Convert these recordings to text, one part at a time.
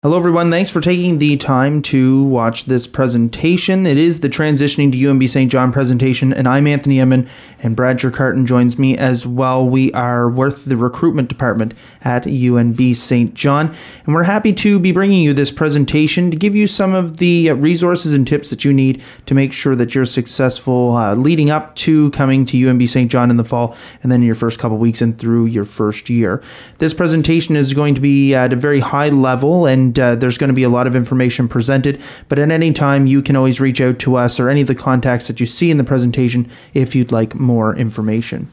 Hello everyone, thanks for taking the time to watch this presentation. It is the Transitioning to UNB Saint John presentation, and I'm Anthony Emmon, and Brad Carton joins me as well. We are with the recruitment department at UNB Saint John, and we're happy to be bringing you this presentation to give you some of the resources and tips that you need to make sure that you're successful leading up to coming to UNB Saint John in the fall, and then your first couple weeks and through your first year. This presentation is going to be at a very high level, and there's going to be a lot of information presented, but at any time you can always reach out to us or any of the contacts that you see in the presentation if you'd like more information.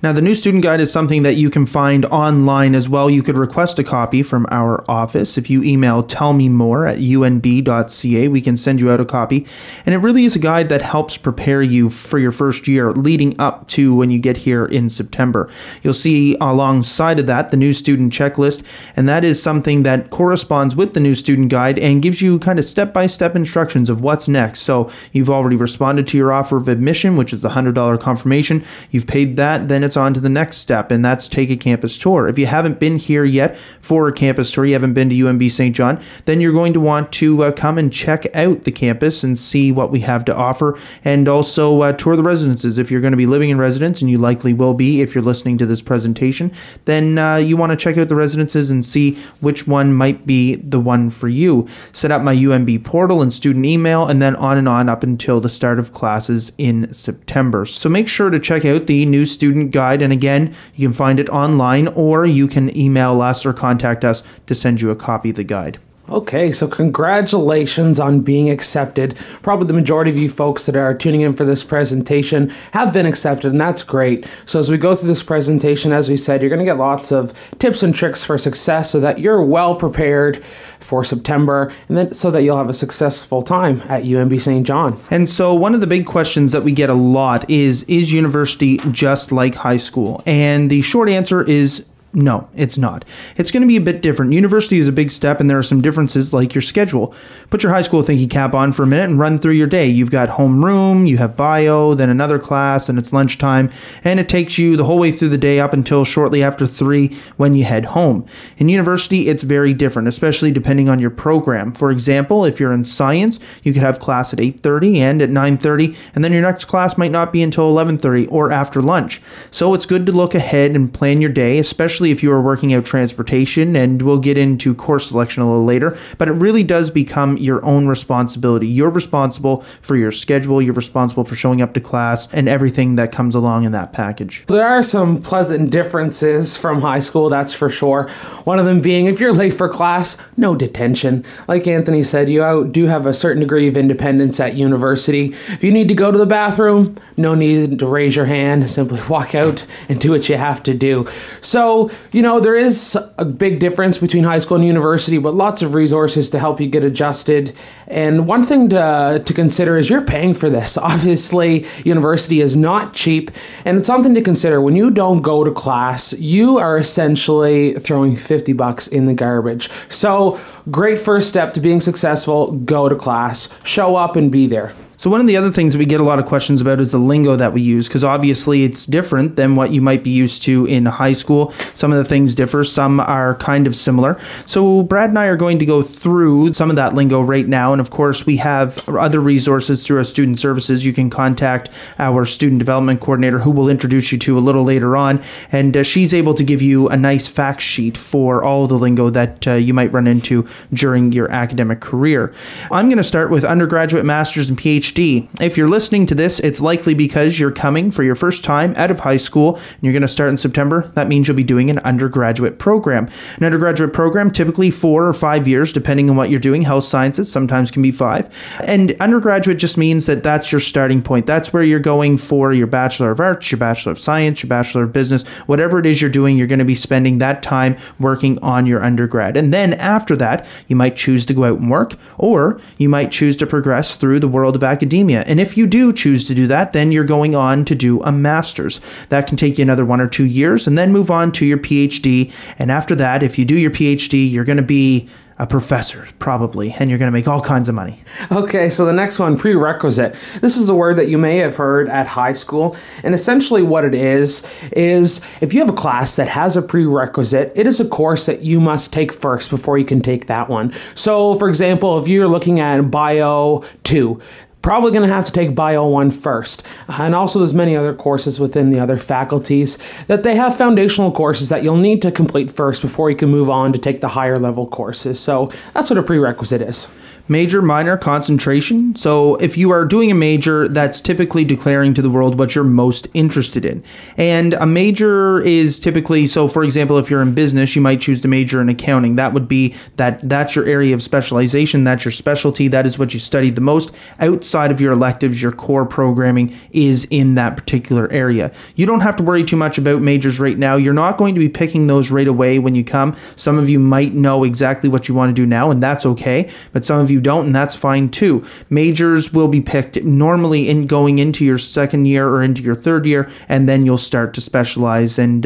Now, the new student guide is something that you can find online as well. You could request a copy from our office. If you email tellmemore@unb.ca, we can send you out a copy. And it really is a guide that helps prepare you for your first year leading up to when you get here in September. You'll see alongside of that the new student checklist, and that is something that corresponds with the new student guide and gives you kind of step-by-step instructions of what's next. So you've already responded to your offer of admission, which is the $100 confirmation. You've paid that, then it's on to the next step, and that's take a campus tour. If you haven't been here yet for a campus tour, you haven't been to UNB Saint John, then you're going to want to come and check out the campus and see what we have to offer, and also tour the residences. If you're going to be living in residence, and you likely will be if you're listening to this presentation, then you want to check out the residences and see which one might be the one for you. Set up my UNB portal and student email, and then on up until the start of classes in September. So make sure to check out the new student guide, and again, you can find it online, or you can email us or contact us to send you a copy of the guide. Okay, so congratulations on being accepted. Probably the majority of you folks that are tuning in for this presentation have been accepted, and that's great. So as we go through this presentation, as we said, you're going to get lots of tips and tricks for success so that you're well prepared for September, and then so that you'll have a successful time at UNB Saint John. And so one of the big questions that we get a lot is university just like high school? And the short answer is no, it's not. It's going to be a bit different. University is a big step, and there are some differences like your schedule. Put your high school thinking cap on for a minute and run through your day. You've got homeroom, you have bio, then another class, and it's lunchtime, and it takes you the whole way through the day up until shortly after 3 when you head home. In university, it's very different, especially depending on your program. For example, if you're in science, you could have class at 8:30 and at 9:30, and then your next class might not be until 11:30 or after lunch. So it's good to look ahead and plan your day, especially if you are working out transportation, and we'll get into course selection a little later, but it really does become your own responsibility. You're responsible for your schedule, you're responsible for showing up to class, and everything that comes along in that package. There are some pleasant differences from high school, that's for sure. One of them being, if you're late for class, no detention. Like Anthony said, you do have a certain degree of independence at university. If you need to go to the bathroom, no need to raise your hand, simply walk out and do what you have to do. So, there is a big difference between high school and university, but lots of resources to help you get adjusted. And one thing to consider is you're paying for this. Obviously, university is not cheap, and it's something to consider. When you don't go to class, you are essentially throwing $50 in the garbage. So, great first step to being successful, go to class, show up and be there. So one of the other things that we get a lot of questions about is the lingo that we use, because obviously it's different than what you might be used to in high school. Some of the things differ, some are kind of similar. So Brad and I are going to go through some of that lingo right now, and of course we have other resources through our student services. You can contact our student development coordinator, who we'll introduce you to a little later on, and she's able to give you a nice fact sheet for all of the lingo that you might run into during your academic career. I'm going to start with undergraduate, master's, and PhD. If you're listening to this, it's likely because you're coming for your first time out of high school and you're going to start in September. That means you'll be doing an undergraduate program. An undergraduate program, typically 4 or 5 years, depending on what you're doing. Health sciences sometimes can be 5. And undergraduate just means that that's your starting point. That's where you're going for your Bachelor of Arts, your Bachelor of Science, your Bachelor of Business. Whatever it is you're doing, you're going to be spending that time working on your undergrad. And then after that, you might choose to go out and work, or you might choose to progress through the world of academia. And if you do choose to do that, then you're going on to do a master's. That can take you another 1 or 2 years, and then move on to your PhD. And after that, if you do your PhD, you're going to be a professor, probably, and you're going to make all kinds of money. Okay, so the next one, prerequisite. This is a word that you may have heard at high school, and essentially what it is if you have a class that has a prerequisite, it is a course that you must take first before you can take that one. So, for example, if you're looking at Bio 2, probably going to have to take Bio 1 first. And also there's many other courses within the other faculties that they have foundational courses that you'll need to complete first before you can move on to take the higher level courses. So that's what a prerequisite is. Major, minor, concentration. So if you are doing a major, that's typically declaring to the world what you're most interested in. And a major is typically, so for example, if you're in business, you might choose to major in accounting. That would be that's your area of specialization, that's your specialty, that is what you studied the most. Outside of your electives, your core programming is in that particular area. You don't have to worry too much about majors right now. You're not going to be picking those right away when you come. Some of you might know exactly what you want to do now, and that's okay. But some of you don't, and that's fine too. Majors will be picked normally in going into your second year or into your third year, and then you'll start to specialize and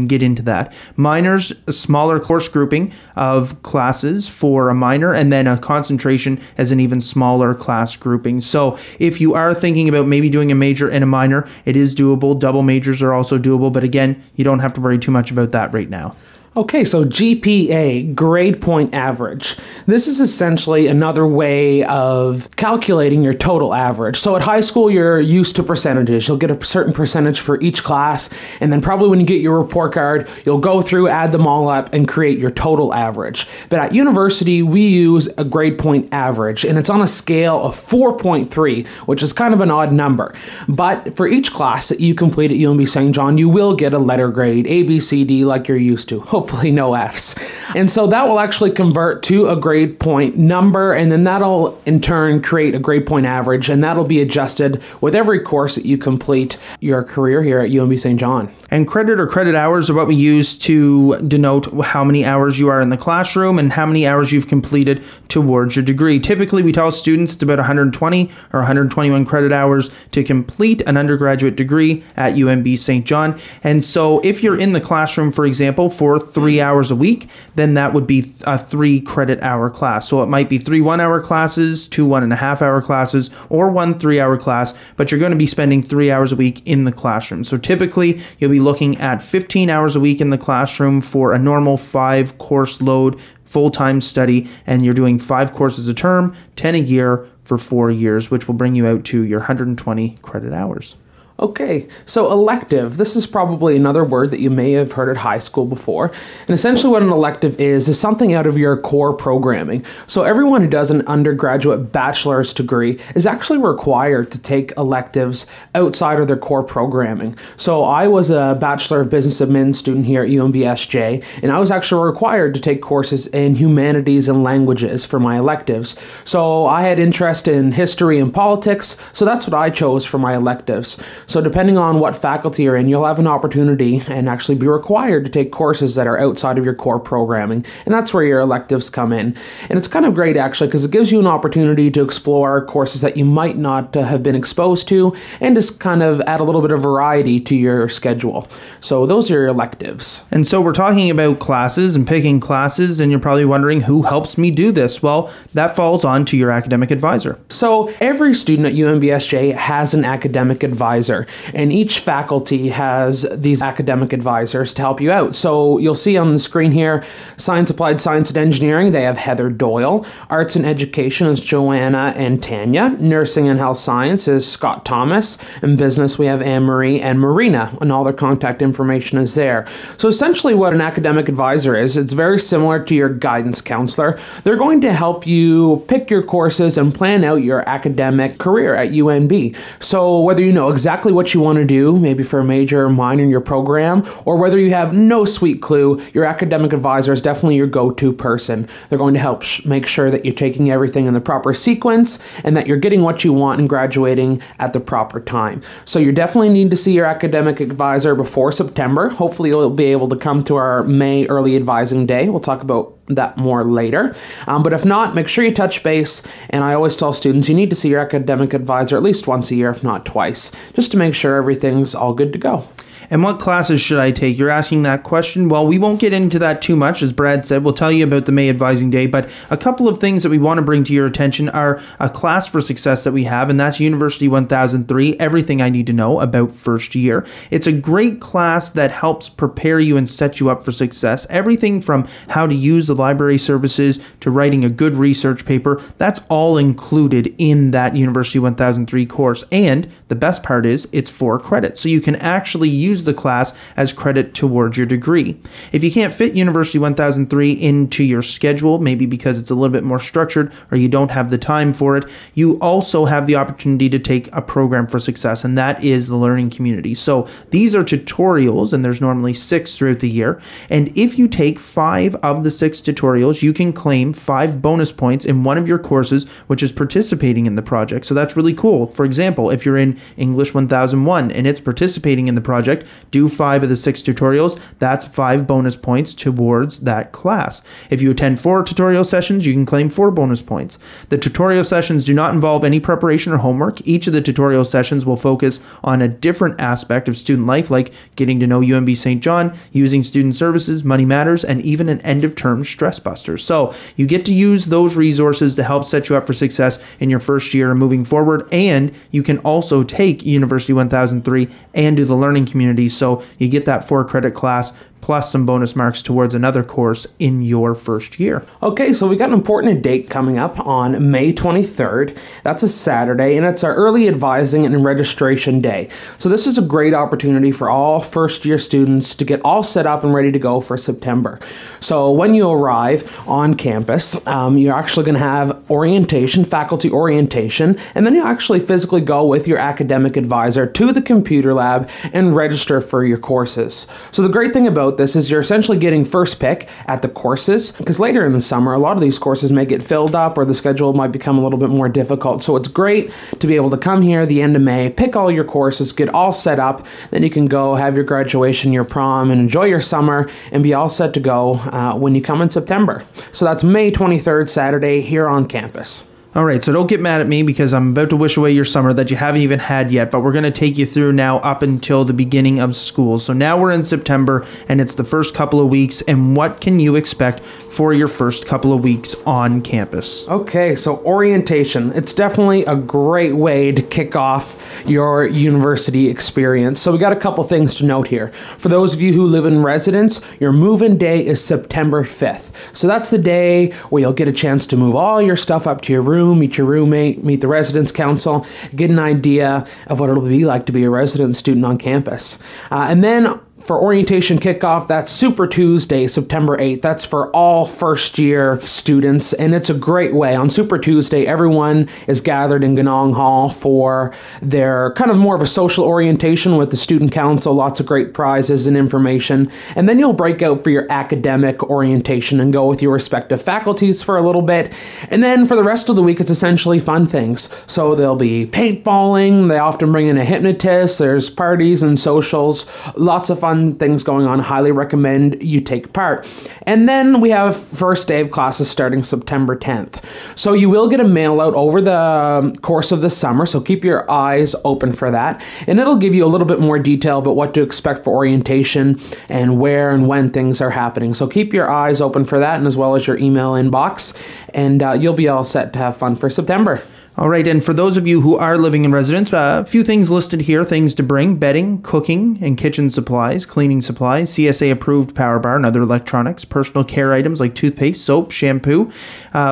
get into that. Minors, a smaller course grouping of classes for a minor, and then a concentration as an even smaller class grouping. So if you are thinking about maybe doing a major and a minor, it is doable. Double majors are also doable, but again, you don't have to worry too much about that right now. Okay, so GPA, grade point average. This is essentially another way of calculating your total average. So at high school, you're used to percentages. You'll get a certain percentage for each class, and then probably when you get your report card, you'll go through, add them all up, and create your total average. But at university, we use a grade point average, and it's on a scale of 4.3, which is kind of an odd number. But for each class that you complete at UNB Saint John, you will get a letter grade, A, B, C, D, like you're used to. Hopefully no Fs. And so that will actually convert to a grade point number, and then that'll in turn create a grade point average, and that'll be adjusted with every course that you complete your career here at UNB Saint John. And credit or credit hours are what we use to denote how many hours you are in the classroom and how many hours you've completed towards your degree. Typically, we tell students it's about 120 or 121 credit hours to complete an undergraduate degree at UNB Saint John. And so if you're in the classroom, for example, for 3 hours a week, then that would be a 3 credit hour class. So it might be 3 1-hour classes, 2 1.5-hour classes, or 1 3-hour class, but you're going to be spending 3 hours a week in the classroom. So typically you'll be looking at 15 hours a week in the classroom for a normal 5 course load full-time study, and you're doing 5 courses a term, 10 a year for 4 years, which will bring you out to your 120 credit hours. Okay, so elective, this is probably another word that you may have heard at high school before. And essentially what an elective is something out of your core programming. So everyone who does an undergraduate bachelor's degree is actually required to take electives outside of their core programming. So I was a Bachelor of Business Admin student here at UNB SJ, and I was actually required to take courses in humanities and languages for my electives. So I had interest in history and politics, so that's what I chose for my electives. So depending on what faculty you're in, you'll have an opportunity and actually be required to take courses that are outside of your core programming. And that's where your electives come in. And it's kind of great actually because it gives you an opportunity to explore courses that you might not have been exposed to and just kind of add a little bit of variety to your schedule. So those are your electives. And so we're talking about classes and picking classes, and you're probably wondering who helps me do this. Well, that falls on to your academic advisor. So every student at UNBSJ has an academic advisor. And each faculty has these academic advisors to help you out. So you'll see on the screen here, Science, Applied Science and Engineering, they have Heather Doyle. Arts and Education is Joanna and Tanya. Nursing and Health Science is Scott Thomas. And Business, we have Anne-Marie and Marina, and all their contact information is there. So essentially what an academic advisor is, it's very similar to your guidance counselor. They're going to help you pick your courses and plan out your academic career at UNB. So whether you know exactly what you want to do, maybe for a major or minor in your program, or whether you have no sweet clue, your academic advisor is definitely your go-to person. They're going to help make sure that you're taking everything in the proper sequence and that you're getting what you want and graduating at the proper time. So you definitely need to see your academic advisor before September. Hopefully you'll be able to come to our May early advising day. We'll talk about that more later. But if not, make sure you touch base. And I always tell students you need to see your academic advisor at least once a year, if not twice, just to make sure everything's all good to go. And what classes should I take? You're asking that question. Well, we won't get into that too much. As Brad said, we'll tell you about the May Advising Day, but a couple of things that we want to bring to your attention are a class for success that we have, and that's University 1003, Everything I Need to Know About First Year. It's a great class that helps prepare you and set you up for success. Everything from how to use the library services to writing a good research paper, that's all included in that University 1003 course. And the best part is it's 4 credits, so you can actually use the class as credit towards your degree. If you can't fit University 1003 into your schedule, maybe because it's a little bit more structured or you don't have the time for it, you also have the opportunity to take a program for success, and that is the learning community. So these are tutorials, and there's normally 6 throughout the year. And if you take 5 of the 6 tutorials, you can claim 5 bonus points in one of your courses, which is participating in the project. So that's really cool. For example, if you're in English 1001 and it's participating in the project, do 5 of the 6 tutorials. That's 5 bonus points towards that class. If you attend 4 tutorial sessions, you can claim 4 bonus points. The tutorial sessions do not involve any preparation or homework. Each of the tutorial sessions will focus on a different aspect of student life, like getting to know UNB Saint John, using student services, money matters, and even an end-of-term stress buster. So you get to use those resources to help set you up for success in your first year and moving forward, and you can also take University 1003 and do the learning community, so you get that 4 credit class plus some bonus marks towards another course in your first year. Okay, so we got an important date coming up on May 23rd. That's a Saturday, and it's our early advising and registration day. So this is a great opportunity for all first-year students to get all set up and ready to go for September. So when you arrive on campus, you're actually going to have orientation, faculty orientation, and then you actually physically go with your academic advisor to the computer lab and register for your courses. So the great thing about this is you're essentially getting first pick at the courses, because later in the summer a lot of these courses may get filled up or the schedule might become a little bit more difficult. So it's great to be able to come here at the end of May, pick all your courses, get all set up, then you can go have your graduation, your prom, and enjoy your summer and be all set to go when you come in September. So that's May 23rd, Saturday, here on campus. All right, so don't get mad at me because I'm about to wish away your summer that you haven't even had yet, but we're going to take you through now up until the beginning of school. So now we're in September, and it's the first couple of weeks, and what can you expect for your first couple of weeks on campus? Okay, so orientation. It's definitely a great way to kick off your university experience. So we got a couple things to note here. For those of you who live in residence, your move-in day is September 5th. So that's the day where you'll get a chance to move all your stuff up to your room, meet your roommate, meet the residence council, get an idea of what it'll be like to be a resident student on campus. And then for orientation kickoff, that's Super Tuesday, September 8th. That's for all first-year students, and it's a great way. On Super Tuesday, everyone is gathered in Ganong Hall for their kind of more of a social orientation with the student council, lots of great prizes and information, and then you'll break out for your academic orientation and go with your respective faculties for a little bit, and then for the rest of the week, it's essentially fun things. So there'll be paintballing, they often bring in a hypnotist, there's parties and socials, lots of fun things going on. Highly recommend you take part. And then we have first day of classes starting September 10th. So you will get a mail out over the course of the summer, so keep your eyes open for that. And it'll give you a little bit more detail about what to expect for orientation and where and when things are happening. So keep your eyes open for that, and as well as your email inbox, and you'll be all set to have fun for September. All right, and for those of you who are living in residence, a few things listed here, things to bring: bedding, cooking and kitchen supplies, cleaning supplies, CSA-approved power bar and other electronics, personal care items like toothpaste, soap, shampoo.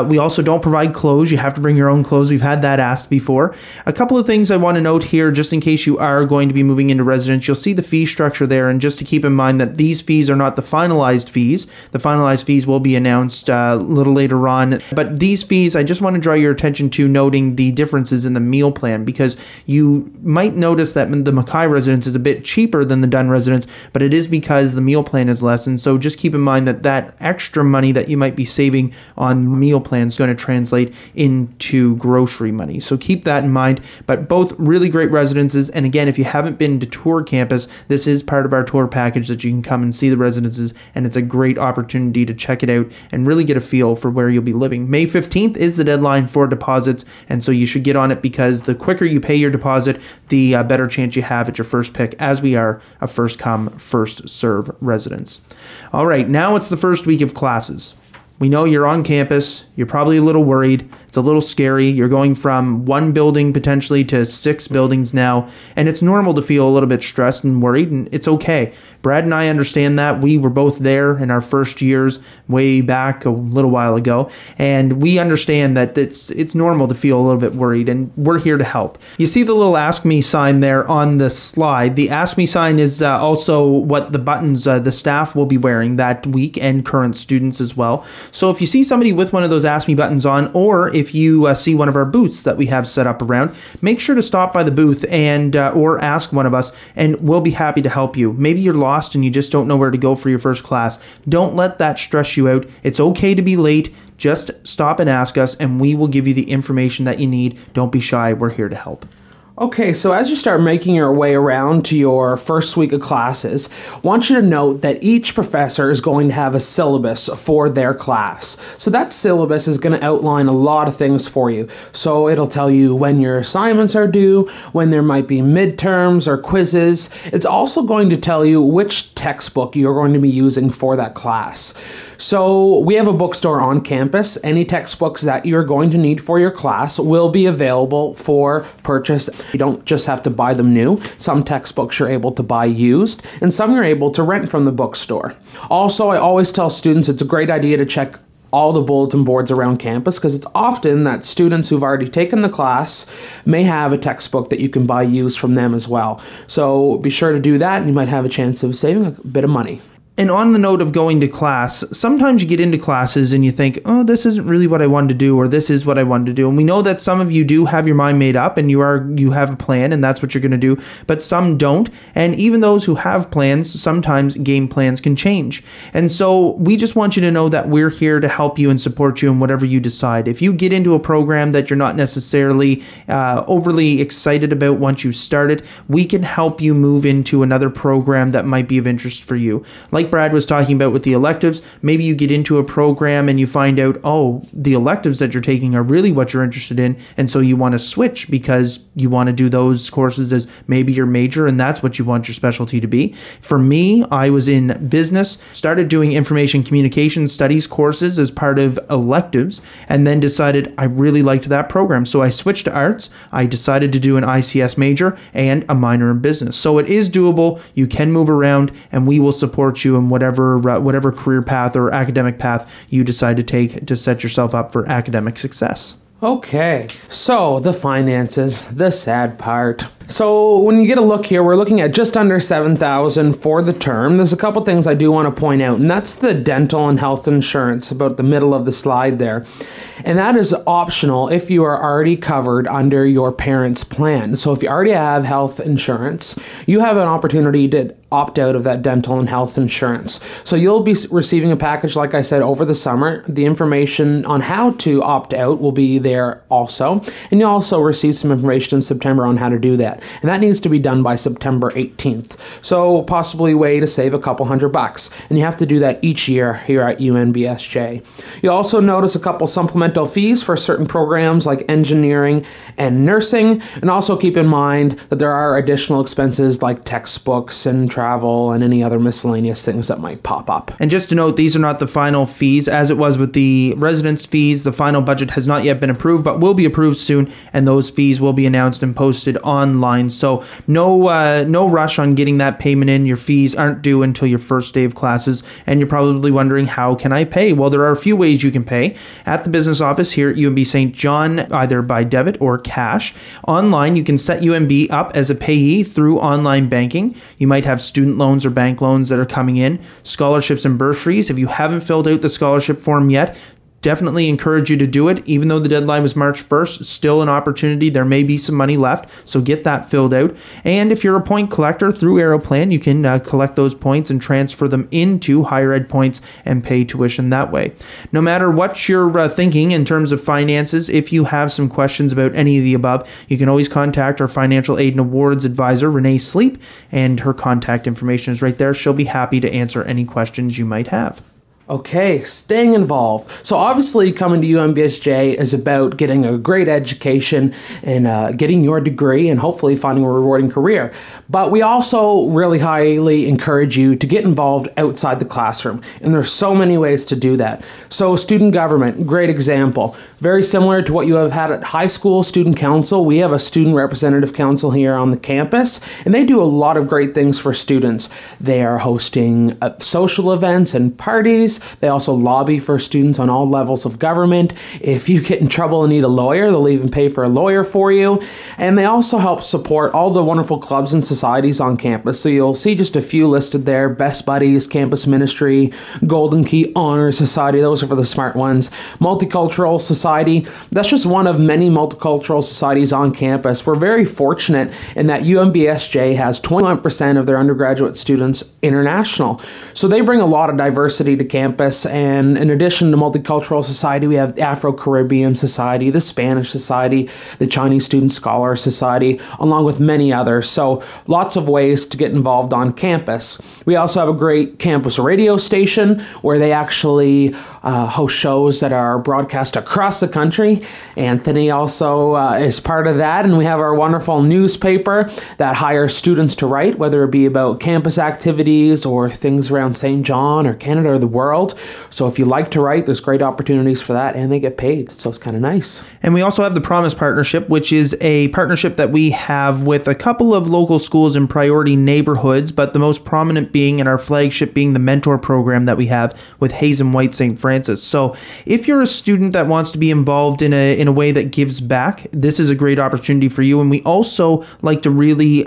We also don't provide clothes. You have to bring your own clothes. We've had that asked before. A couple of things I want to note here, just in case you are going to be moving into residence. You'll see the fee structure there, and just to keep in mind that these fees are not the finalized fees. The finalized fees will be announced a little later on. But these fees, I just want to draw your attention to noting the differences in the meal plan, because you might notice that the Mackay residence is a bit cheaper than the Dunn residence, but it is because the meal plan is less. And so just keep in mind that that extra money that you might be saving on meal plans is going to translate into grocery money. So keep that in mind. But both really great residences. And again, if you haven't been to tour campus, this is part of our tour package that you can come and see the residences, and it's a great opportunity to check it out and really get a feel for where you'll be living. May 15th is the deadline for deposits, and And so you should get on it, because the quicker you pay your deposit, the better chance you have at your first pick, as we are a first come, first serve residence. All right, now it's the first week of classes. We know you're on campus. You're probably a little worried. It's a little scary. You're going from one building potentially to 6 buildings now, and it's normal to feel a little bit stressed and worried, and it's okay. Brad and I understand that. We were both there in our first years way back a little while ago, and we understand that it's normal to feel a little bit worried, and we're here to help. You see the little Ask Me sign there on the slide. The Ask Me sign is also what the buttons the staff will be wearing that week, and current students as well. So if you see somebody with one of those Ask Me buttons on, or if you see one of our booths that we have set up around, make sure to stop by the booth and or ask one of us, and we'll be happy to help you. Maybe you're lost and you just don't know where to go for your first class. Don't let that stress you out. It's okay to be late. Just stop and ask us, and we will give you the information that you need. Don't be shy. We're here to help. Okay, so as you start making your way around to your first week of classes, I want you to note that each professor is going to have a syllabus for their class. So that syllabus is going to outline a lot of things for you. So it'll tell you when your assignments are due, when there might be midterms or quizzes. It's also going to tell you which textbook you're going to be using for that class. So we have a bookstore on campus. Any textbooks that you're going to need for your class will be available for purchase. You don't just have to buy them new. Some textbooks you're able to buy used, and some you're able to rent from the bookstore. Also, I always tell students it's a great idea to check all the bulletin boards around campus, because it's often that students who've already taken the class may have a textbook that you can buy used from them as well. So be sure to do that, and you might have a chance of saving a bit of money. And on the note of going to class, sometimes you get into classes and you think, oh, this isn't really what I wanted to do, or this is what I wanted to do. And we know that some of you do have your mind made up and you have a plan and that's what you're going to do, but some don't. And even those who have plans, sometimes game plans can change. And so we just want you to know that we're here to help you and support you in whatever you decide. If you get into a program that you're not necessarily overly excited about once you start it, we can help you move into another program that might be of interest for you. Like Brad was talking about with the electives, maybe you get into a program and you find out, oh, the electives that you're taking are really what you're interested in, and so you want to switch because you want to do those courses as maybe your major, and that's what you want your specialty to be. For me, I was in business, started doing information communication studies courses as part of electives, and then decided I really liked that program. So I switched to arts. I decided to do an ICS major and a minor in business. So it is doable. You can move around, and we will support you in whatever career path or academic path you decide to take to set yourself up for academic success. Okay, so the finances, the sad part. So when you get a look here, we're looking at just under $7,000 for the term. There's a couple things I do want to point out, and that's the dental and health insurance, about the middle of the slide there. And that is optional if you are already covered under your parents' plan. So if you already have health insurance, you have an opportunity to opt out of that dental and health insurance. So you'll be receiving a package, like I said, over the summer. The information on how to opt out will be there also. And you'll also receive some information in September on how to do that. And that needs to be done by September 18th. So possibly a way to save a couple $100. And you have to do that each year here at UNBSJ. You'll also notice a couple supplemental fees for certain programs like engineering and nursing. And also keep in mind that there are additional expenses like textbooks and travel and any other miscellaneous things that might pop up. And just to note, these are not the final fees. As it was with the residence fees, the final budget has not yet been approved, but will be approved soon, and those fees will be announced and posted online. So no rush on getting that payment in. Your fees aren't due until your first day of classes, and you're probably wondering, how can I pay? Well, there are a few ways you can pay. At the business office here at UNB Saint John, either by debit or cash. Online, you can set UNB up as a payee through online banking. You might have student loans or bank loans that are coming in, scholarships and bursaries. If you haven't filled out the scholarship form yet, definitely encourage you to do it. Even though the deadline was March 1st, still an opportunity. There may be some money left, so get that filled out. And if you're a point collector through Aeroplan, you can collect those points and transfer them into higher ed points and pay tuition that way. No matter what you're thinking in terms of finances, if you have some questions about any of the above, you can always contact our financial aid and awards advisor, Renee Sleep, and her contact information is right there. She'll be happy to answer any questions you might have. Okay, staying involved. So obviously coming to UNBSJ is about getting a great education and getting your degree and hopefully finding a rewarding career. But we also really highly encourage you to get involved outside the classroom. And there's so many ways to do that. So student government, great example. Very similar to what you have had at high school student council. We have a student representative council here on the campus, and they do a lot of great things for students. They are hosting social events and parties. They also lobby for students on all levels of government. If you get in trouble and need a lawyer, they'll even pay for a lawyer for you. And they also help support all the wonderful clubs and societies on campus. So you'll see just a few listed there: Best Buddies, Campus Ministry, Golden Key Honor Society. Those are for the smart ones. Multicultural Society. That's just one of many multicultural societies on campus. We're very fortunate in that UNBSJ has 21% of their undergraduate students international. So they bring a lot of diversity to campus. And in addition to Multicultural Society, we have the Afro-Caribbean Society, the Spanish Society, the Chinese Student Scholar Society, along with many others. So lots of ways to get involved on campus. We also have a great campus radio station where they actually host shows that are broadcast across the country. Anthony also is part of that. And we have our wonderful newspaper that hires students to write, whether it be about campus activities or things around Saint John or Canada or the world. So if you like to write, there's great opportunities for that, and they get paid. So it's kind of nice. And we also have the Promise Partnership, which is a partnership that we have with a couple of local schools in priority neighborhoods, but the most prominent being, and our flagship being, the mentor program that we have with Hayes and White St. Francis. So if you're a student that wants to be involved in a way that gives back, this is a great opportunity for you. And we also like to really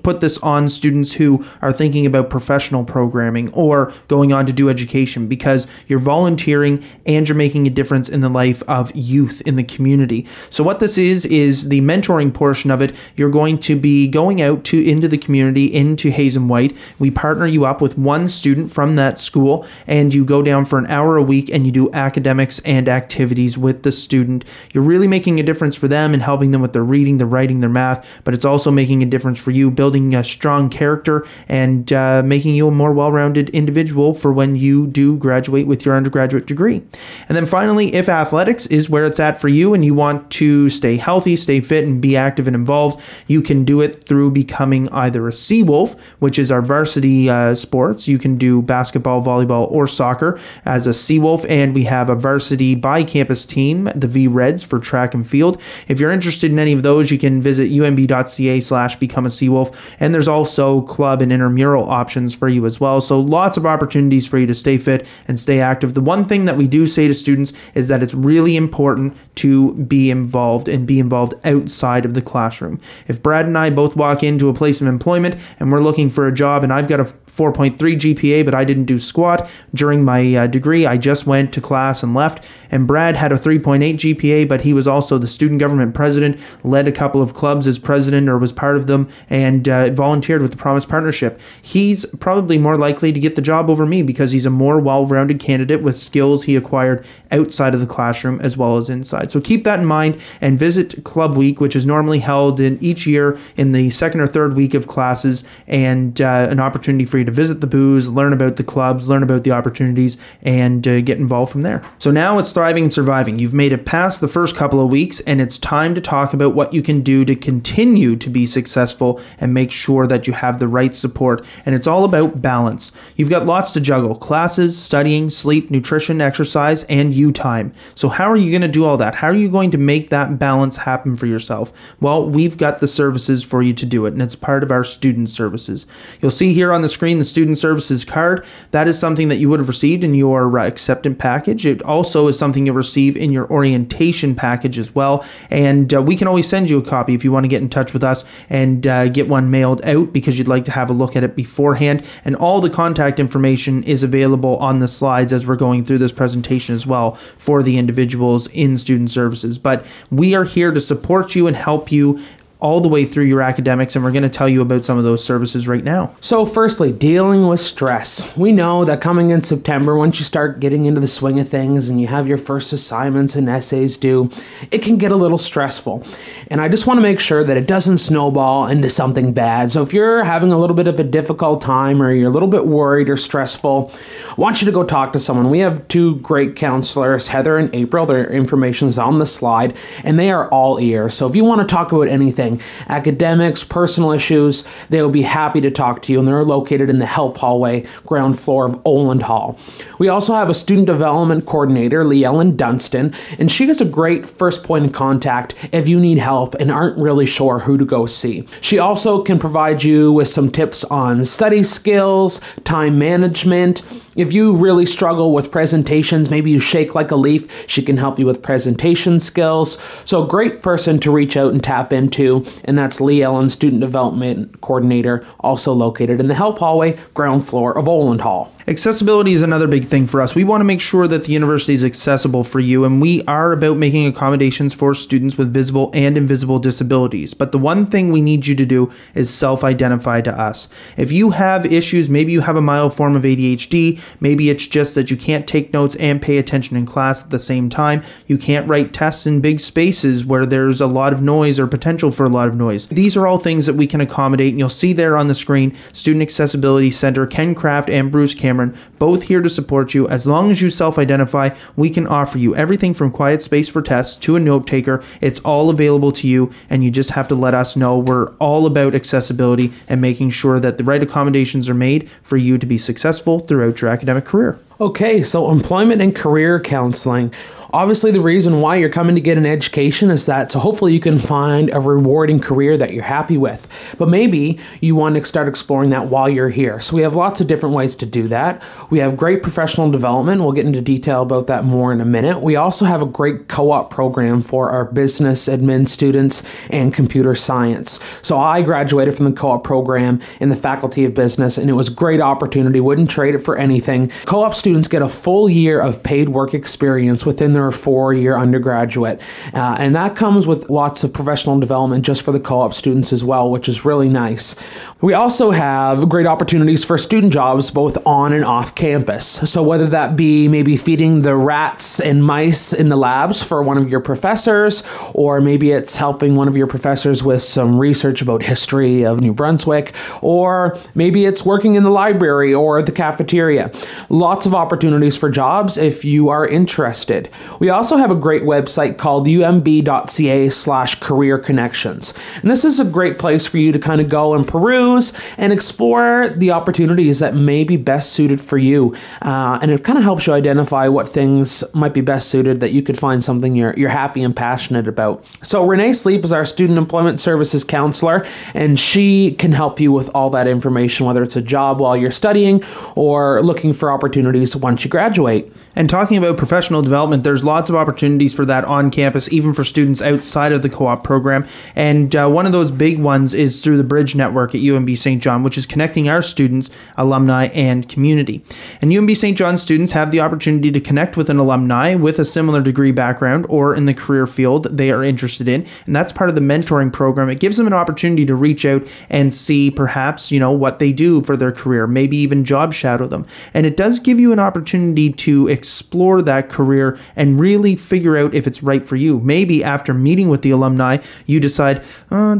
put this on students who are thinking about professional programming or going on to do education, because you're volunteering and you're making a difference in the life of youth in the community. So what this is the mentoring portion of it. You're going to be going out into the community, into Hayes and White. We partner you up with one student from that school, and you go down for an hour a week and you do academics and activities with the student. You're really making a difference for them and helping them with their reading, their writing, their math, but it's also making a difference for you, building a strong character and making you a more well-rounded individual for when you do graduate with your undergraduate degree. And then finally, if athletics is where it's at for you and you want to stay healthy, stay fit, and be active and involved, you can do it through becoming either a Seawolf, which is our varsity sports. You can do basketball, volleyball, or soccer as a Seawolf, and we have a varsity by-campus team, the V-Reds, for track and field. If you're interested in any of those, you can visit unb.ca/become a Seawolf, and there's also club and intramural options for you as well. So lots of opportunities for you to stay fit and stay active. The one thing that we do say to students is that it's really important to be involved and be involved outside of the classroom. If Brad and I both walk into a place of employment and we're looking for a job, and I've got a 4.3 GPA, but I didn't do squat during my degree, I just went to class and left, and Brad had a 3.8 GPA, but he was also the student government president, led a couple of clubs as president or was part of them, and volunteered with the Promise Partnership. He's probably more likely to get the job over me because he's a more well-rounded candidate with skills he acquired outside of the classroom as well as inside. So keep that in mind and visit Club Week, which is normally held in each year in the second or third week of classes, and an opportunity for you to visit the booths, learn about the clubs, learn about the opportunities, and get involved from there. So now it's thriving and surviving. You've made it past the first couple of weeks, and it's time to talk about what you can do to continue to be successful and make sure that you have the right support. And it's all about balance. You've got lots to juggle: classes, studying, sleep, nutrition, exercise, and you time. So how are you going to do all that? How are you going to make that balance happen for yourself? Well, we've got the services for you to do it, and it's part of our student services. You'll see here on the screen the student services card. That is something that you would have received in your acceptance package. It also is something you'll receive in your orientation package as well, and we can always send you a copy if you want to get in touch with us and get one mailed out because you'd like to have a look at it beforehand. And all the contact information is available on the slides as we're going through this presentation as well for the individuals in student services. But we are here to support you and help you all the way through your academics, and we're going to tell you about some of those services right now. So firstly, dealing with stress. We know that coming in September, once you start getting into the swing of things and you have your first assignments and essays due, it can get a little stressful. And I just want to make sure that it doesn't snowball into something bad. So if you're having a little bit of a difficult time or you're a little bit worried or stressful, I want you to go talk to someone. We have two great counselors, Heather and April. Their information is on the slide, and they are all ears. So if you want to talk about anything, academics, personal issues, they will be happy to talk to you, and they're located in the help hallway, ground floor of Oland Hall. We also have a student development coordinator, Lee-Ellen Dunstan, and she is a great first point of contact if you need help and aren't really sure who to go see. She also can provide you with some tips on study skills, time management. If you really struggle with presentations, maybe you shake like a leaf, she can help you with presentation skills. So a great person to reach out and tap into, and that's Lee-Ellen, Student Development Coordinator, also located in the help hallway, ground floor of Oland Hall. Accessibility is another big thing for us. We want to make sure that the university is accessible for you, and we are about making accommodations for students with visible and invisible disabilities. But the one thing we need you to do is self-identify to us. If you have issues, maybe you have a mild form of ADHD, maybe it's just that you can't take notes and pay attention in class at the same time, you can't write tests in big spaces where there's a lot of noise or potential for a lot of noise. These are all things that we can accommodate, and you'll see there on the screen, Student Accessibility Center, Ken Kraft and Bruce Cameron, both here to support you. As long as you self-identify, we can offer you everything from quiet space for tests to a note taker. It's all available to you, and you just have to let us know. We're all about accessibility and making sure that the right accommodations are made for you to be successful throughout your academic career. Okay, so employment and career counseling. Obviously, the reason why you're coming to get an education is that so hopefully you can find a rewarding career that you're happy with. But maybe you want to start exploring that while you're here. So we have lots of different ways to do that. We have great professional development. We'll get into detail about that more in a minute. We also have a great co-op program for our business admin students and computer science. So I graduated from the co-op program in the Faculty of Business, and it was a great opportunity. Wouldn't trade it for anything. Co-op students get a full year of paid work experience within their 4-year undergraduate. And that comes with lots of professional development just for the co-op students as well, which is really nice. We also have great opportunities for student jobs both on and off campus. So whether that be maybe feeding the rats and mice in the labs for one of your professors, or maybe it's helping one of your professors with some research about history of New Brunswick, or maybe it's working in the library or the cafeteria. Lots of opportunities for jobs if you are interested. We also have a great website called umb.ca/career connections. And this is a great place for you to kind of go and peruse and explore the opportunities that may be best suited for you. And it kind of helps you identify what things might be best suited, that you could find something you're happy and passionate about. So Renee Sleep is our Student Employment Services Counselor, and she can help you with all that information, whether it's a job while you're studying or looking for opportunities once you graduate. And talking about professional development, there's lots of opportunities for that on campus, even for students outside of the co-op program. And one of those big ones is through the Bridge Network at UNB Saint John, which is connecting our students, alumni, and community. And UNB Saint John students have the opportunity to connect with an alumni with a similar degree background or in the career field they are interested in. And that's part of the mentoring program. It gives them an opportunity to reach out and see perhaps, what they do for their career, maybe even job shadow them. And it does give you an opportunity to explore that career and really figure out if it's right for you. Maybe after meeting with the alumni, you decide,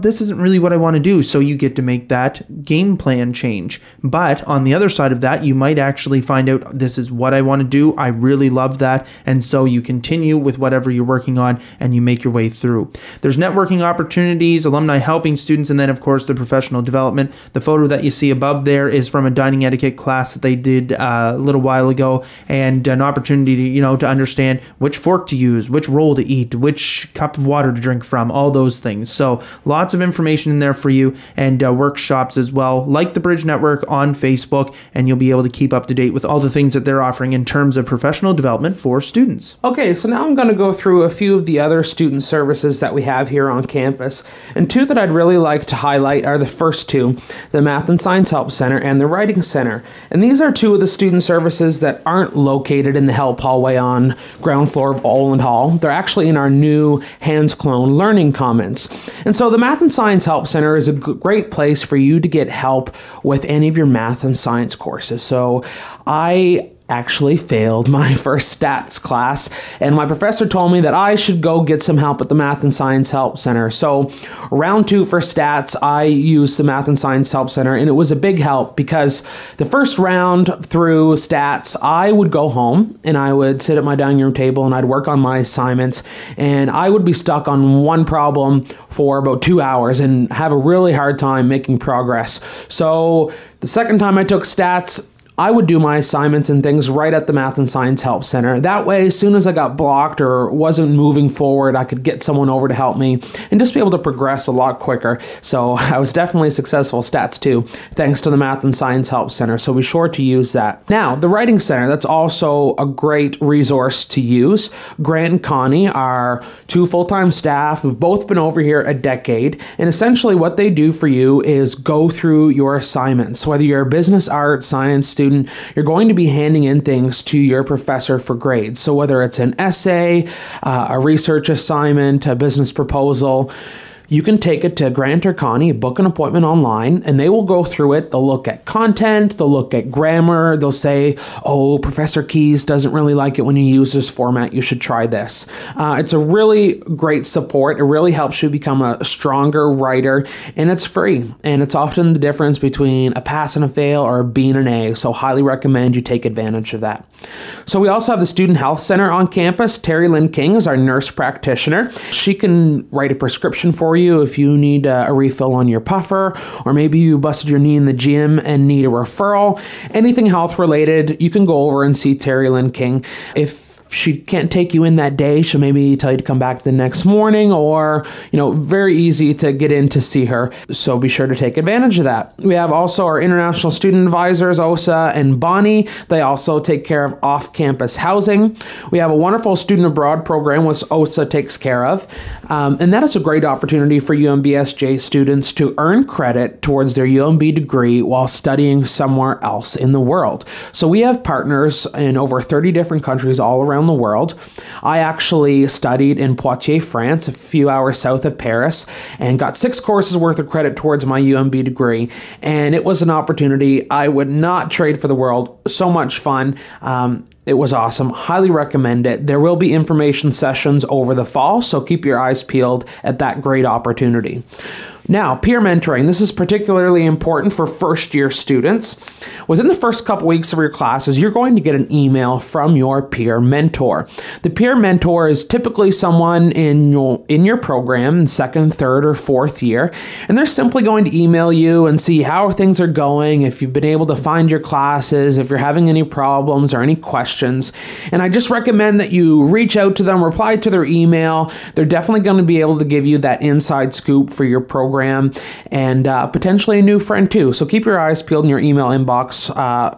this isn't really what I want to do. So you get to make that game plan change. But on the other side of that, you might actually find out, this is what I want to do. I really love that. And so you continue with whatever you're working on and you make your way through. There's networking opportunities, alumni helping students, and then of course the professional development. The photo that you see above there is from a dining etiquette class that they did a little while ago, and an opportunity to understand which fork to use, which roll to eat, which cup of water to drink from, all those things. So lots of information in there for you, and workshops as well, like the Bridge Network on Facebook, and you'll be able to keep up to date with all the things that they're offering in terms of professional development for students. Okay, so now I'm going to go through a few of the other student services that we have here on campus, and two that I'd really like to highlight are the first two, the Math and Science Help Center and the Writing Center. And these are two of the student services courses that aren't located in the help hallway on ground floor of Oland Hall. They're actually in our new Hands Clone Learning Commons. And so the Math and Science Help Center is a great place for you to get help with any of your math and science courses. So I actually failed my first stats class, and my professor told me that I should go get some help at the Math and Science Help Center. So round 2 for stats, I used the Math and Science Help Center, and it was a big help because the first round through stats, I would go home and I would sit at my dining room table and I'd work on my assignments, and I would be stuck on one problem for about 2 hours and have a really hard time making progress. So the second time I took stats, I would do my assignments and things right at the Math and Science Help Center. That way, as soon as I got blocked or wasn't moving forward, I could get someone over to help me and just be able to progress a lot quicker. So I was definitely successful stats too, thanks to the Math and Science Help Center. So be sure to use that. Now, the Writing Center, that's also a great resource to use. Grant and Connie are 2 full-time staff who've both been over here a decade. And essentially what they do for you is go through your assignments. Whether you're a business, art, science student, you're going to be handing in things to your professor for grades. So whether it's an essay, a research assignment, a business proposal, you can take it to Grant or Connie, book an appointment online, and they will go through it. They'll look at content, they'll look at grammar, they'll say, oh, Professor Keys doesn't really like it when you use this format, you should try this. It's a really great support. It really helps you become a stronger writer, and it's free. And it's often the difference between a pass and a fail or a B and an A, so highly recommend you take advantage of that. So we also have the Student Health Center on campus. Terry Lynn King is our nurse practitioner. She can write a prescription for you if you need a refill on your puffer, or maybe you busted your knee in the gym and need a referral. Anything health related, you can go over and see Terry Lynn King. If she can't take you in that day, she'll maybe tell you to come back the next morning, or, very easy to get in to see her. So be sure to take advantage of that. We have also our international student advisors, Osa and Bonnie. They also take care of off-campus housing. We have a wonderful student abroad program, which Osa takes care of. And that is a great opportunity for UNBSJ students to earn credit towards their UNB degree while studying somewhere else in the world. So we have partners in over 30 different countries all around the world. I actually studied in Poitiers, France, a few hours south of Paris, and got 6 courses worth of credit towards my UNB degree. And it was an opportunity I would not trade for the world. So much fun. It was awesome. Highly recommend it. There will be information sessions over the fall, so keep your eyes peeled at that great opportunity. Now, peer mentoring. This is particularly important for first-year students. Within the first couple weeks of your classes, you're going to get an email from your peer mentor. The peer mentor is typically someone in your program, second, third, or fourth year, and they're simply going to email you and see how things are going, if you've been able to find your classes, if you're having any problems or any questions. And I just recommend that you reach out to them, reply to their email. They're definitely going to be able to give you that inside scoop for your program, and potentially a new friend too. So keep your eyes peeled in your email inbox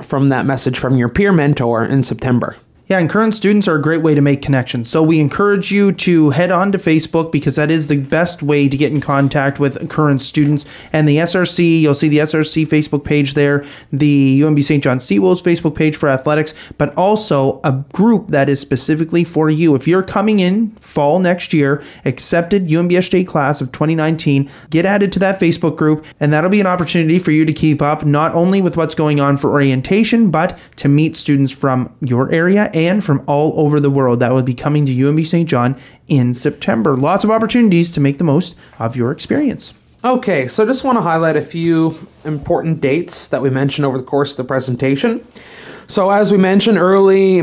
from that message from your peer mentor in September. Yeah, and current students are a great way to make connections. So we encourage you to head on to Facebook, because that is the best way to get in contact with current students. And the SRC, you'll see the SRC Facebook page there, the UNB Saint John Seawolves Facebook page for athletics, but also a group that is specifically for you. If you're coming in fall next year, accepted UNBSJ class of 2019, get added to that Facebook group, and that'll be an opportunity for you to keep up not only with what's going on for orientation, but to meet students from your area and from all over the world that will be coming to UNB Saint John in September. Lots of opportunities to make the most of your experience. Okay, so just want to highlight a few important dates that we mentioned over the course of the presentation. So as we mentioned, early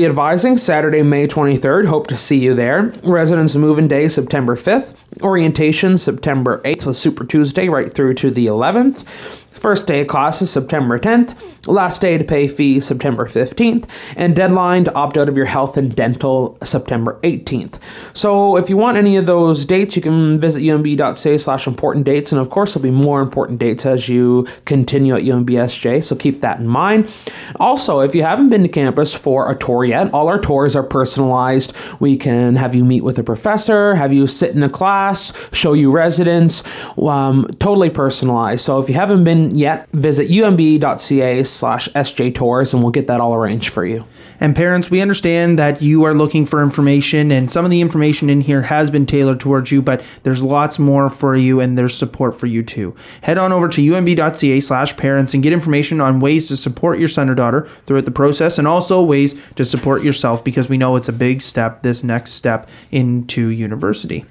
advising, Saturday, May 23rd. Hope to see you there. Residence Move-In Day, September 5th. Orientation, September 8th, so Super Tuesday right through to the 11th. First day of classes, September 10th. Last day to pay fees, September 15th. And deadline to opt out of your health and dental, September 18th. So if you want any of those dates, you can visit unb.ca/important dates. And of course, there'll be more important dates as you continue at UNBSJ, so keep that in mind. Also, if you haven't been to campus for a tour yet, all our tours are personalized. We can have you meet with a professor, have you sit in a class, show you residence, totally personalized. So if you haven't been haven't yet, visit unb.ca/sjtours and we'll get that all arranged for you. And parents, we understand that you are looking for information, and some of the information in here has been tailored towards you, but there's lots more for you and there's support for you too. Head on over to unb.ca/parents and get information on ways to support your son or daughter throughout the process, and also ways to support yourself, because we know it's a big step, this next step into university.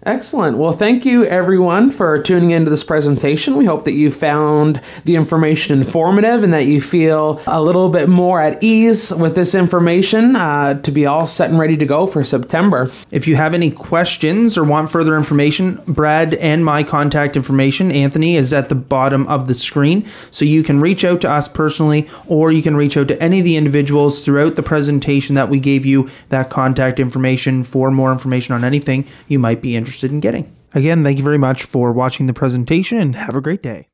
Excellent. Well, thank you everyone for tuning into this presentation. We hope that you found the information informative and that you feel a little bit more at ease with this information to be all set and ready to go for September. If you have any questions or want further information, Brad and my contact information, Anthony, is at the bottom of the screen. So you can reach out to us personally, or you can reach out to any of the individuals throughout the presentation that we gave you that contact information for more information on anything you might be interested in getting. Again, thank you very much for watching the presentation, and have a great day.